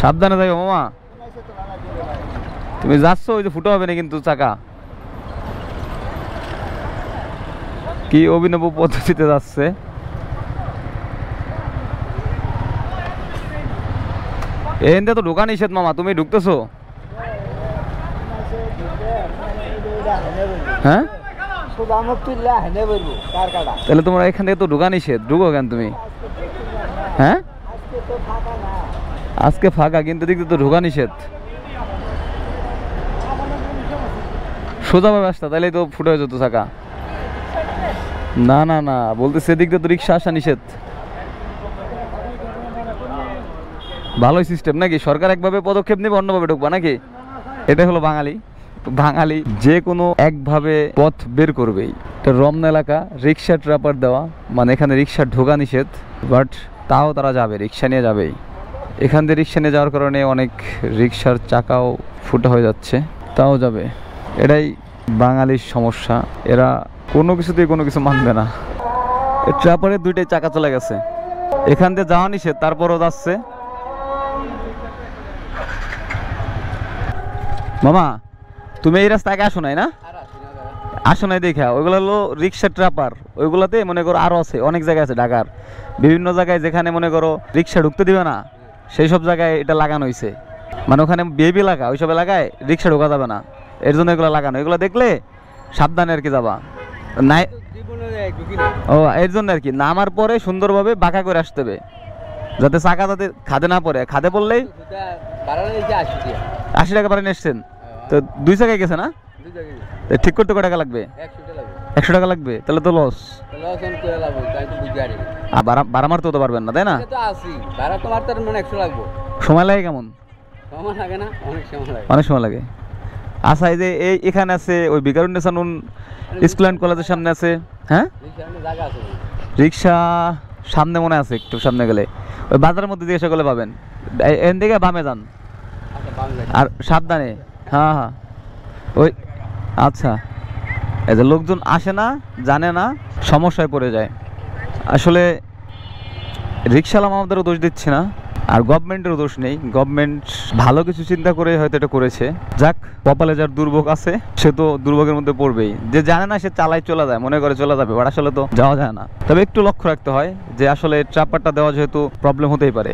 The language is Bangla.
সাবধানে যাইও মামা। তুমি যাচ্ছ ওই যে ফুটো হবে না কিন্তু চাকা। কি অভিনব পদ্ধতিতে যাচ্ছে। এখান তো ঢোকা নিষেধ মামা, তুমি ঢুকতেছো? হ্যাঁ তাহলে তোমরা এখান থেকে তো ঢোকা নিষেধ, ঢুকো কেন তুমি? হ্যাঁ আজকে ফাঁকা কিন্তু দেখতে তো ঢোকা নিষেধ। সোজাভাবে আসতা তাহলে তো ফুটে হয়ে যেত চাকা। না না না বলতেছে এদিক দিয়ে তো রিক্সা আসা নিষেধ। ভালোই সিস্টেম নাকি, সরকার একভাবে পদক্ষেপ নেবে অন্যভাবে ঢুকবা নাকি? এটাই হলো বাঙালি। বাঙালি যে কোনো একভাবে পথ বের করবেই। এটা রমনা এলাকা, রিক্সা ট্রাপার দেওয়া, মানে এখানে রিক্সা ঢোকা নিষেধ, বাট তাও তারা যাবে, রিক্সা নিয়ে যাবেই। এখান দিয়ে রিক্সা নিয়ে যাওয়ার কারণে অনেক রিক্সার চাকাও ফুটা হয়ে যাচ্ছে, তাও যাবে। এটাই বাঙালির সমস্যা, এরা কোনো কিছুতেই কোনো কিছু মানবে না। ট্রাপারের দুইটাই চাকা চলে গেছে, এখান দিয়ে যাওয়া নিষেধ তারপরও যাচ্ছে। মামা তুমি এই রাস্তায় আগে আসো নাই না? আসো নাই দেখা, ওইগুলো হলো রিক্সা ট্রাপার। ওইগুলোতে মনে করো আরো আছে, অনেক জায়গায় আছে ঢাকার বিভিন্ন জায়গায়, যেখানে মনে করো রিক্সা ঢুকতে দিবে না সেই সব জায়গায় এটা লাগানো হয়েছে। মানে ওখানে বিএবি এলাকা, ওইসব এলাকায় রিক্সা ঢোকা যাবে না, এর জন্য এগুলো লাগানো। এগুলো দেখলে সাবধানে আর কি যাবা নাই। ও এর জন্য আর কি, নামার পরে সুন্দরভাবে বাঁকা করে আসতে হবে, যাতে চাকা যাতে খাদে না পড়ে। খাদে পড়লেই 80 টাকা ভাড়া নিয়ে এসছেন তো, 2 জায়গায় গেছে না? ঠিক করতে কত টাকা লাগবে? 100 টাকা লাগবে, তাহলে তো লস। ভাড়া মারতেও তো পারবেন না, তাই না? সময় লাগে কেমন? অনেক সময় লাগে। আচ্ছা এই যে এখানে আছে ওই বিকারুন্নেসানুন স্কুল অ্যান্ড কলেজের সামনে আছে, হ্যাঁ রিক্সা সামনে মনে আছে, একটু সামনে গেলে ওই বাজারের মধ্যে জিজ্ঞাসা করলে পাবেন। এখান থেকে বামে যান আর সাবধানে। হ্যাঁ হ্যাঁ ওই আচ্ছা, এই যে লোকজন আসে না, জানে না, সমস্যায় পড়ে যায়। আসলে রিক্সাওয়ালা আমাদেরও দোষ দিচ্ছে না, আর গভর্নমেন্টেরও দোষ নেই। গভর্নমেন্ট ভালো কিছু চিন্তা করে হয়তো এটা করেছে। যাক, কপালে যার দুর্ভোগ আছে সে তো দুর্ভোগের মধ্যে পড়বেই। যে জানে না সে চালায় চলে যায়, মনে করে চলে যাবে, বাট আসলে তো যাওয়া যায় না। তবে একটু লক্ষ্য রাখতে হয় যে আসলে ট্রাপারটা দেওয়া যেহেতু প্রবলেম হতেই পারে।